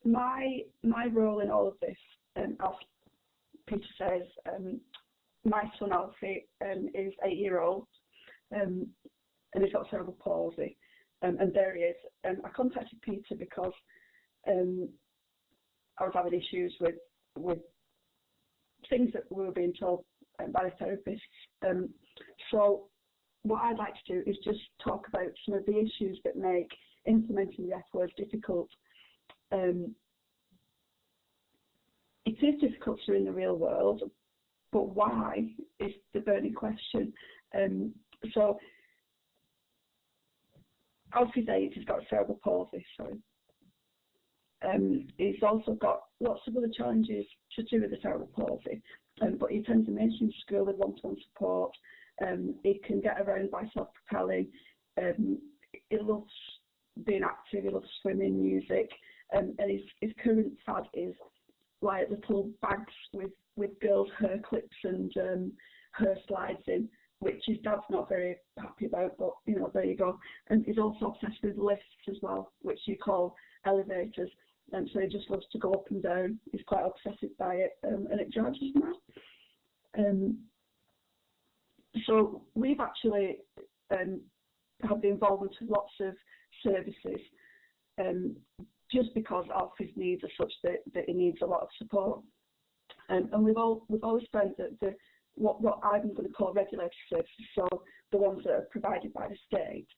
my role in all of this, as Peter says, my son Alfie is 8-year-old, and he's got cerebral palsy, and there he is. I contacted Peter because I was having issues with things that we were being told by the therapists. So what I'd like to do is just talk about some of the issues that make implementing the F word difficult. It is difficult to in the real world, but why is the burning question. So Alfie's 8, he's got cerebral palsy, he's also got lots of other challenges to do with the cerebral palsy, but he attends a mainstream school with one-to-one support. He can get around by self-propelling. He loves being active, he loves swimming, music, and his current fad is like little bags with girls' hair clips and hair slides in, which his dad's not very happy about, but you know, there you go. And he's also obsessed with lifts as well, which you call elevators, and so he just loves to go up and down. He's quite obsessive by it, and it drives him mad. So we've actually had the involvement of lots of services, just because Alfie's needs are such that he needs a lot of support. And we've always found that what I'm going to call regulated services, so the ones that are provided by the state,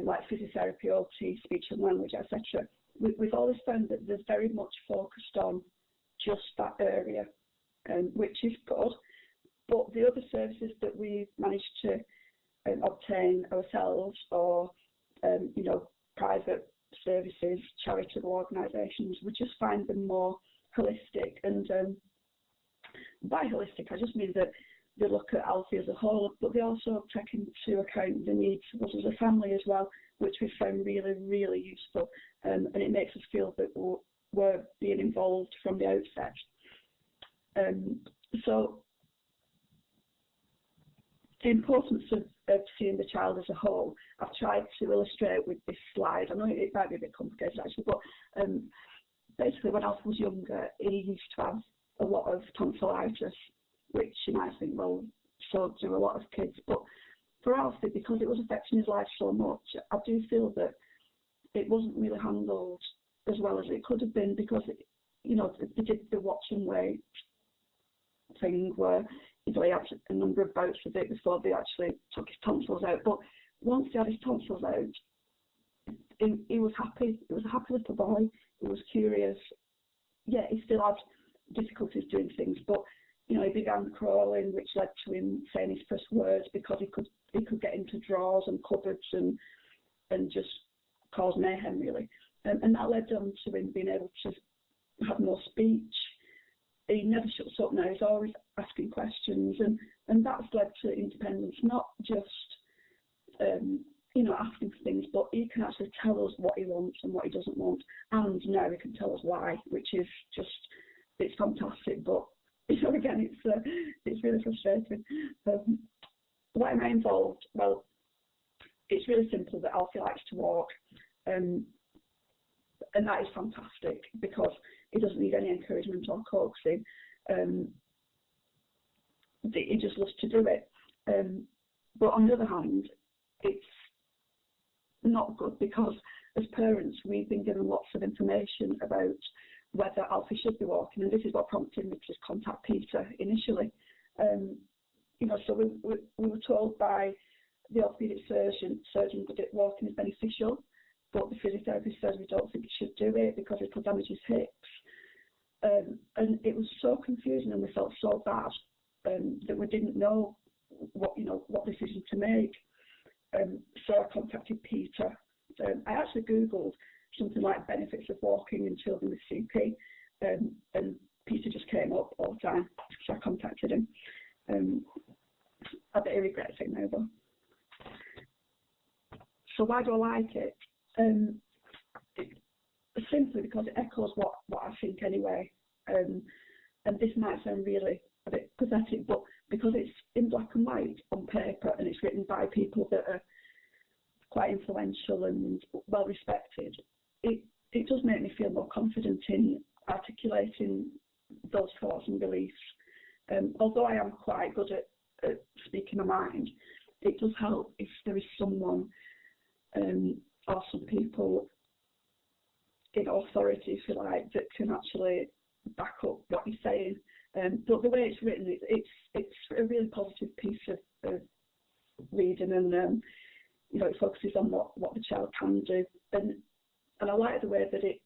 like physiotherapy, OT, speech and language, etc. We've always found that there's very much focused on just that area, which is good. But the other services that we've managed to obtain ourselves, or you know, private services, charitable organisations, we just find them more holistic. And by holistic, I just mean that they look at Alfie as a whole, but they also take into account the needs of us as a family as well, which we found really, really useful. And it makes us feel that we're being involved from the outset. So the importance of seeing the child as a whole, I've tried to illustrate with this slide. I know it might be a bit complicated actually, but basically when Alfie was younger, he used to have a lot of tonsillitis, which you might think, well, so do a lot of kids. But for Alfie, because it was affecting his life so much, I do feel that it wasn't really handled as well as it could have been, because you know, they did the watch and wait thing where, you know, he had a number of bouts with it before they actually took his tonsils out. But once he had his tonsils out, he was happy. He was a happy little boy. He was curious. Yeah, he still had difficulties doing things, but you know, he began crawling, which led to him saying his first words, because he could get into drawers and cupboards and just cause mayhem really, and that led on to him being able to have more speech. He never shuts up now. He's always asking questions, and that's led to independence. Not just you know, asking for things, but he can actually tell us what he wants and what he doesn't want, and now he can tell us why, which is just, it's fantastic. But you know, again, it's really frustrating. Why am I involved? Well, it's really simple that Alfie likes to walk, and that is fantastic because he doesn't need any encouragement or coaxing. He just loves to do it. But on the other hand, it's not good because as parents we've been given lots of information about whether Alfie should be walking, and this is what prompted me to contact Peter initially. You know, so we were told by the orthopaedic surgeon that walking is beneficial, but the physiotherapist says we don't think he should do it because it could damage his hips. And it was so confusing, and we felt so bad that we didn't know what decision to make. So I contacted Peter. I actually Googled something like benefits of walking in children with CP, and Peter just came up all the time, so I contacted him. I bet he regrets it now though. So why do I like it? Simply because it echoes what I think anyway. And this might sound really a bit pathetic, but because it's in black and white on paper and it's written by people that are quite influential and well respected, it it does make me feel more confident in articulating those thoughts and beliefs. Although I am quite good at speaking my mind, it does help if there is someone or some people in authority, if you like, that can actually back up what you're saying. But the way it's written, it's a really positive piece of reading, and it focuses on what the child can do, and I like the way that it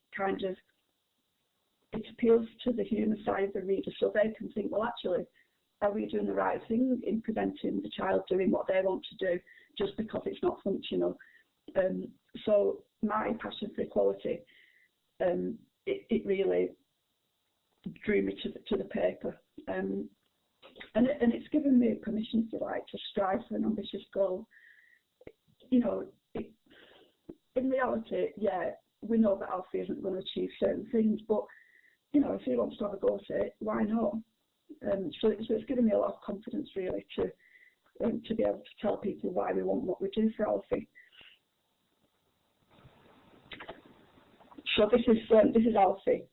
appeals to the human side of the reader, so they can think, well, actually, are we doing the right thing in preventing the child doing what they want to do just because it's not functional? So my passion for equality, it really drew me to the paper, and it's given me permission, if you like, to strive for an ambitious goal. In reality, yeah, we know that Alfie isn't going to achieve certain things, but if he wants to have a go at it, why not? So it's given me a lot of confidence, really, to be able to tell people why we want what we do for Alfie. So this is Alfie.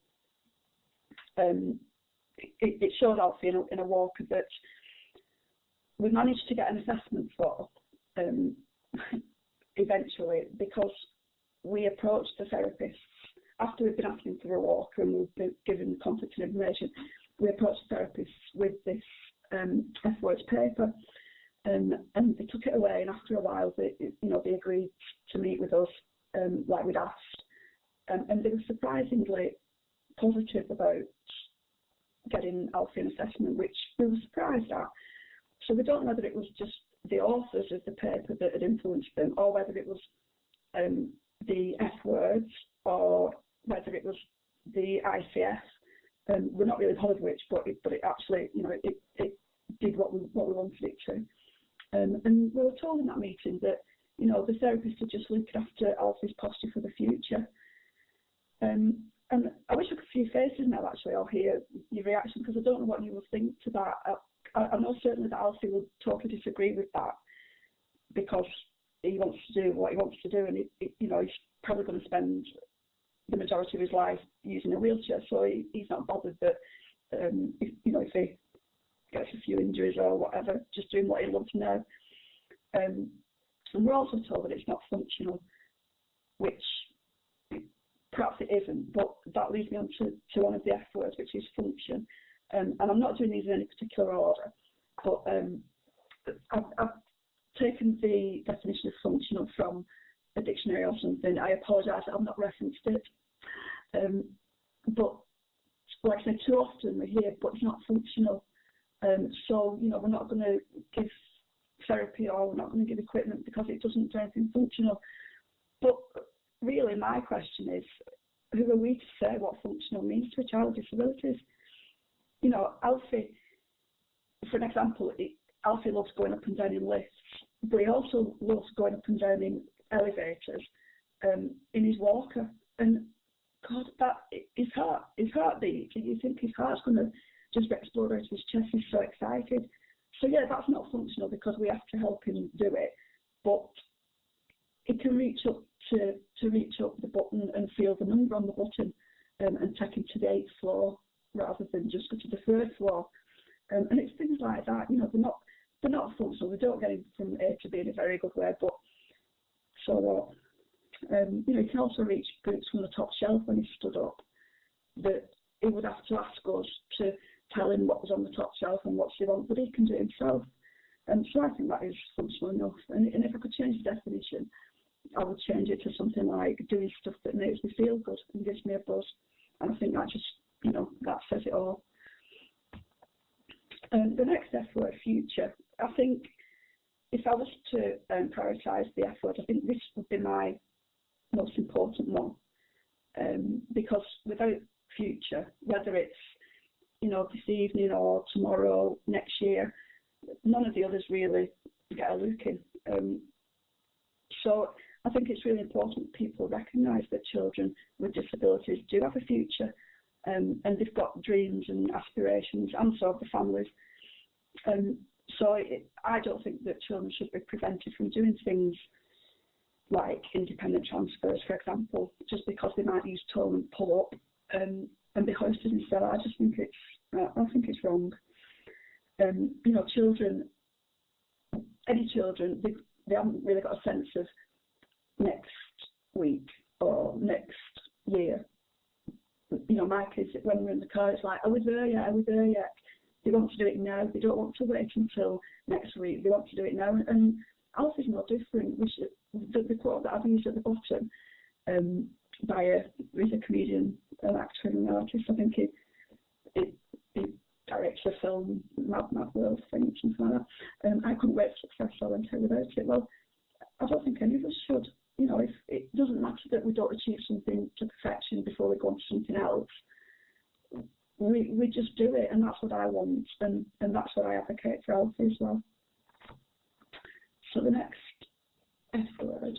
It showed Alfie in a walker that we managed to get an assessment for eventually, because we approached the therapists after we've been asking for a walker and we've been given conflicting information. We approached the therapists with this F-words paper, and they took it away. And after a while, they agreed to meet with us, like we'd asked, and they were surprisingly positive about getting Alfie an assessment, which we were surprised at. So we don't know whether it was just the authors of the paper that had influenced them, or whether it was the F-words, or whether it was the ICF. We're not really bothered which, but it actually, it did what we wanted it to. And we were told in that meeting that, the therapists are just looking after Alfie's posture for the future. And I wish I could see your faces now, actually, or hear your reaction, because I don't know what you will think to that. I know certainly that Alfie will totally disagree with that, because he wants to do what he wants to do, and he's probably going to spend the majority of his life using a wheelchair, so he's not bothered that if he gets a few injuries or whatever, just doing what he loves now. And we're also told that it's not functional, which perhaps it isn't, but that leads me on to one of the F words, which is function. And I'm not doing these in any particular order, but I've taken the definition of functional from a dictionary or something. I apologise that I've not referenced it. But like I said, too often we hear, but it's not functional. So, we're not going to give therapy, or we're not going to give equipment because it doesn't do anything functional. But really, my question is, who are we to say what functional means to a child with disabilities? Alfie, for an example, Alfie loves going up and down in lifts, but he also loves going up and down in elevators, in his walker. And God, his heartbeat, you think his heart's going to just explode out of his chest. He's so excited. So yeah, that's not functional because we have to help him do it. But he can reach up to reach up the button and feel the number on the button, and take him to the 8th floor rather than just go to the 3rd floor. And it's things like that. They're not functional. They don't get him from A to B in a very good way. But so what? He can also reach boots from the top shelf when he stood up, that he would have to ask us to tell him what was on the top shelf and what he wants, but he can do it himself. And so I think that is functional enough. And if I could change the definition, I would change it to something like doing stuff that makes me feel good and gives me a buzz. And I think that just, that says it all. The next F word, future. I think if I was to prioritise the F word, I think this would be my most important one, because without future, whether it's this evening or tomorrow, next year, none of the others really get a look in. So I think it's really important people recognise that children with disabilities do have a future, and they've got dreams and aspirations, and so have the families. So I don't think that children should be prevented from doing things, like independent transfers, for example, just because they might use tone and pull up and be hoisted instead. I just think it's wrong. You know, children, any children, they haven't really got a sense of next week or next year. You know, my kids, when we're in the car, it's like, are we there yet? Are we there yet? They want to do it now. They don't want to wait until next week. They want to do it now. And Alfie's no different. The quote that I've used at the bottom he's a comedian, an actor and an artist. I think he directs a film, Mad World thing, something like that. I couldn't wait for success, so I went out without it. Well, I don't think any of us should. You know, if it doesn't matter that we don't achieve something to perfection before we go on to something else. We just do it, and that's what I want, and that's what I advocate for Alfie as well. So the next F word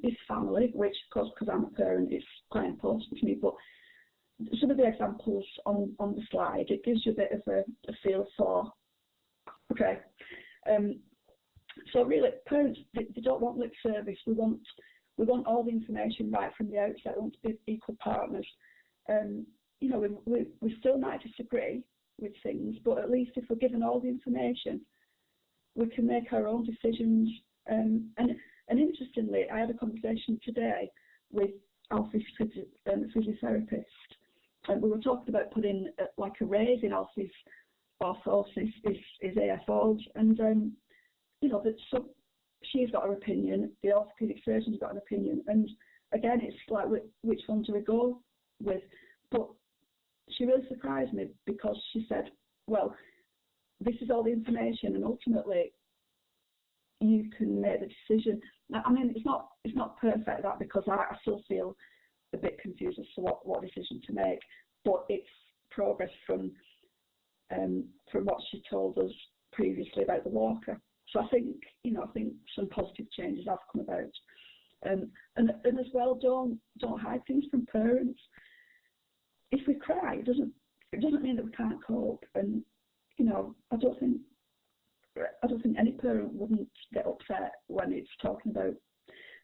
is family, which, of course, because I'm a parent, is quite important to me. But some of the examples on the slide, it gives you a bit of a feel for. Okay. So really, parents, they don't want lip service. We want all the information right from the outset. We want to be equal partners. You know, we still might disagree with things, but at least if we're given all the information, we can make our own decisions. And interestingly, I had a conversation today with Alfie's physiotherapist, and we were talking about putting like a raise in Alfie's orthosis, his AFOs, and you know, that she's got her opinion, the orthopedic surgeon's got an opinion, and again, it's like, which one do we go with? But she really surprised me because she said, well, this is all the information, and ultimately you can make the decision. Now, I mean, it's not perfect, that, because I still feel a bit confused as to what decision to make, but it's progress from what she told us previously about the walker. So I think some positive changes have come about, and as well, don't hide things from parents. If we cry, it doesn't mean that we can't cope, and you know, I don't think any parent wouldn't get upset when it's talking about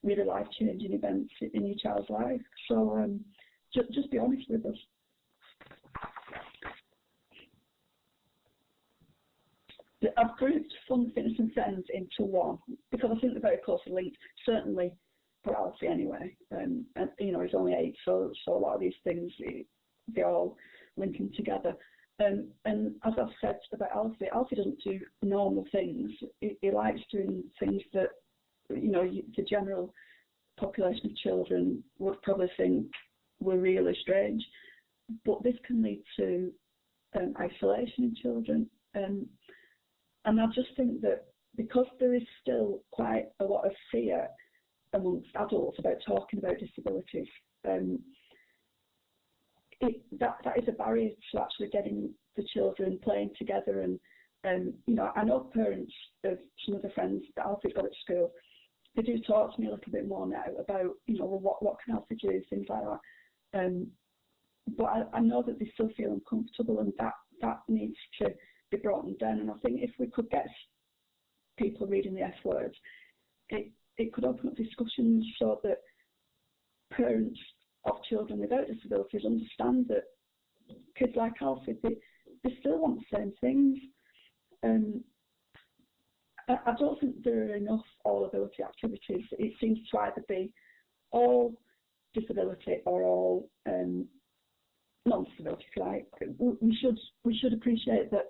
really life-changing events in your child's life. So just be honest with us. I've grouped fun, fitness and friends into one because I think they're very closely linked, certainly for Alfie anyway. And you know, he's only 8, so a lot of these things, they're all linking together. And as I've said about Alfie doesn't do normal things. He likes doing things that, you know, the general population of children would probably think were really strange. But this can lead to isolation in children. And I just think that because there is still quite a lot of fear amongst adults about talking about disabilities, that is a barrier to actually getting the children playing together. And you know, I know parents of some of the friends that Alfie's got at school, they do talk to me a little bit more now about, you know, well, what can Alfie do, things like that. But I know that they still feel uncomfortable, and that needs to be brought down. And I think if we could get people reading the F words, it could open up discussions so that parents of children without disabilities understand that kids like Alfie, they still want the same things. I don't think there are enough all-ability activities. It seems to either be all disability or all non-disability, if you like. We should appreciate that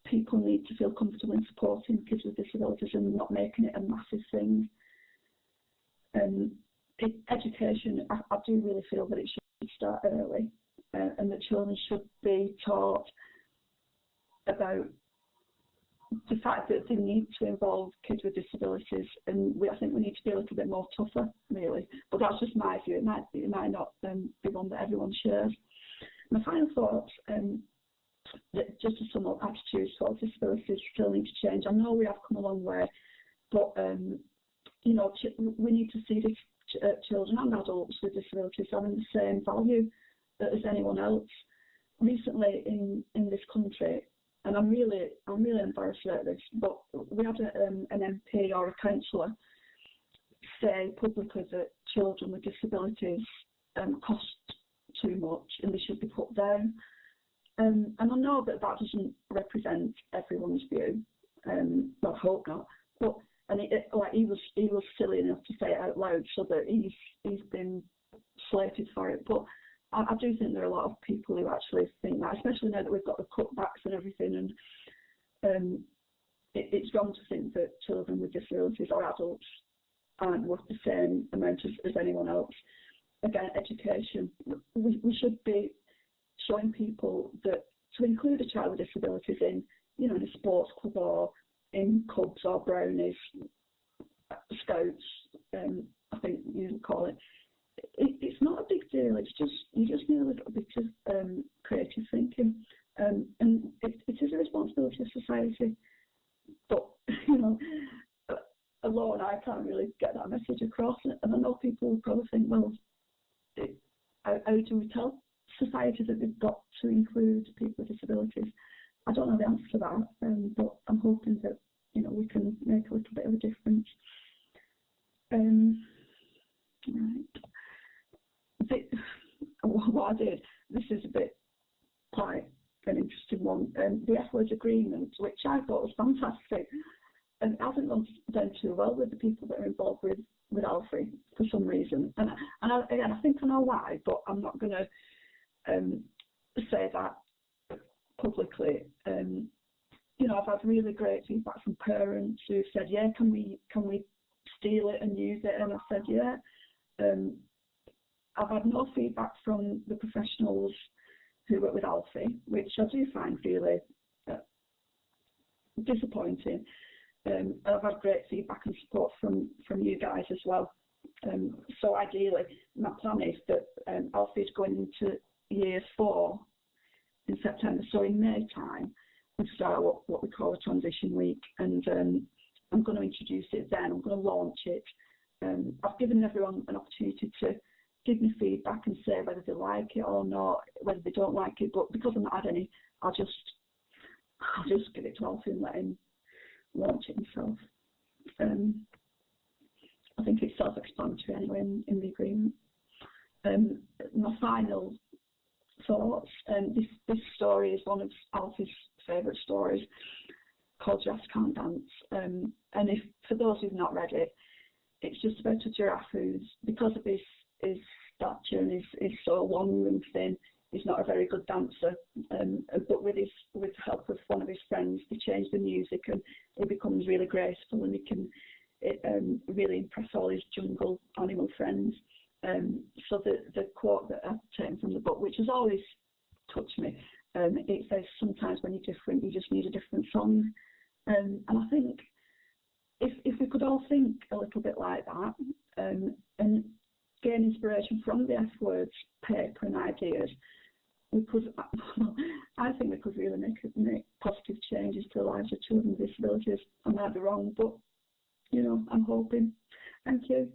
people need to feel comfortable in supporting kids with disabilities and not making it a massive thing. Education, I do really feel that it should start early, and that children should be taught about the fact that they need to involve kids with disabilities, and I think we need to be a little bit more tougher, really. But that's just my view. It might not be one that everyone shares. My final thought, that just to sum up, attitudes towards disabilities still need to change. I know we have come a long way, but you know, we need to see children and adults with disabilities having the same value as anyone else. Recently in this country, and I'm really embarrassed about this, but we had an MP or a councillor say publicly that children with disabilities cost too much and they should be put down. And I know that that doesn't represent everyone's view. Well, I hope not. But he was silly enough to say it out loud, so that he's been slated for it. But I do think there are a lot of people who actually think that, especially now that we've got the cutbacks and everything. And it's wrong to think that children with disabilities or adults aren't worth the same amount as anyone else. Again, education. We should be showing people that to include a child with disabilities in, in a sports club or in clubs or brownies, scouts, I think you call it. It's not a big deal. It's just you just need a little bit of creative thinking, and it is a responsibility of society. But alone I can't really get that message across. And I know people will probably think, well, how do we tell society that they've got to include people with disabilities? I don't know the answer to that, but I'm hoping that we can make a little bit of a difference. Right. What I did, this is a bit quite an interesting one. The F-word agreement, which I thought was fantastic, and it hasn't gone down too well with the people that are involved with Alfie for some reason. And I think I know why, but I'm not going to say that publicly. I've had really great feedback from parents who said, yeah, can we steal it and use it? And I said, yeah. I've had no feedback from the professionals who work with Alfie, which I do find really disappointing. I've had great feedback and support from you guys as well. So ideally, my plan is that Alfie's going into year 4 in September, so in May time, we start what we call a transition week, and I'm going to introduce it then. I'm going to launch it. I've given everyone an opportunity to give me feedback and say whether they like it or not, whether they don't like it. But because I've not had any, I'll just give it to Alfie and let him launch it himself. I think it's self-explanatory anyway in the agreement. My final thoughts. This story is one of Alfie's favourite stories, called Giraffes Can't Dance. And if for those who've not read it, it's just about a giraffe who's, because of his stature and is so long and thin, he's not a very good dancer. But with the help of one of his friends, they change the music and he becomes really graceful, and he can really impress all his jungle animal friends. So the quote that I've taken from the book, which has always touched me, it says, sometimes when you're different, you just need a different song. And I think if we could all think a little bit like that, and gain inspiration from the F-words paper and ideas, we could, I think we could really make positive changes to the lives of children with disabilities. I might be wrong, but I'm hoping. Thank you.